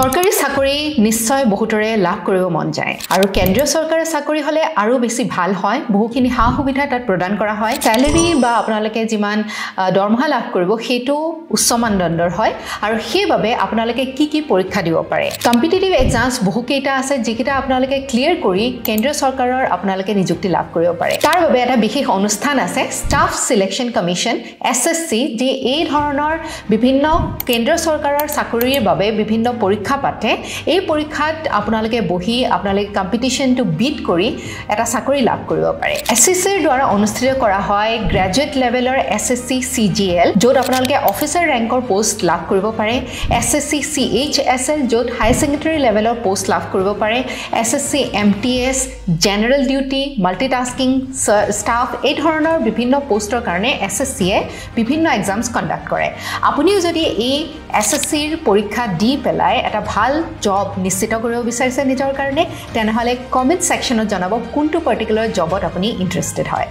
সৰকাৰি চাকৰি নিশ্চয় বহুতৰে লাভ কৰিব মন যায় আৰু কেন্দ্ৰীয় চৰকাৰৰ চাকৰি হলে আৰু বেছি ভাল হয় বহুখিনি হা সুবিধা তাত প্ৰদান কৰা হয় স্যালাৰি বা আপোনালোকে যিমান দৰমহা লাভ কৰিব হেতু উচ্চ মানদণ্ডৰ হয় আৰু সেইবাবে আপোনালোকে কি পৰীক্ষা দিব পাৰে কম্পিটিটিভ এক্সামছ বহুকেইটা আছে যিকেইটা আপোনালোকে ক্লিয়াৰ কৰি কেন্দ্ৰীয় চৰকাৰৰ আপোনালোকে নিযুক্তি লাভ কৰিব পাৰে তাৰ বাবে এটা বিশেষ অনুষ্ঠান আছে ষ্টাফ সিলেকশন কমিশন এসএসসি যি এই ধৰণৰ বিভিন্ন কেন্দ্ৰীয় চৰকাৰৰ চাকৰিৰ বাবে বিভিন্ন পৰীক্ষা পাতে এই পৰীক্ষাত আপোনালোকে বহি আপোনালোকে কম্পিটিশনটো বিট কৰি এটা চাকৰি লাভ কৰিব পাৰে এসএসসিৰ দ্বাৰা অনুষ্ঠিত কৰা হয় গ্ৰেজুৱেট লেভেলৰ এসএসসি সিজিএল য'ত আপোনালোকে অফিচাৰ ৰেংকৰ পোষ্ট লাভ কৰিব পাৰে এসএসসি সিএইচএসএল য'ত হাই সেকেন্ডাৰী লেভেলৰ পোষ্ট লাভ কৰিব পাৰে SSC MTS general duty multitasking staff এই ধৰণৰ বিভিন্ন পোষ্টৰ কাৰণে এসএসসিয়ে বিভিন্ন এক্সামছ কণ্ডাক্ট কৰে আপুনিও যদি এই এসএসসিৰ পৰীক্ষা দি পেলাই এটা ভাল জব নিশ্চিত কৰিব বিচাৰিছে নিজৰ কাৰণে তেনেহলে কমেন্ট সেকশনত জনাব কোনটো পাৰ্টিকুলাৰ জবত আপুনি ইন্টাৰেষ্টেড হয়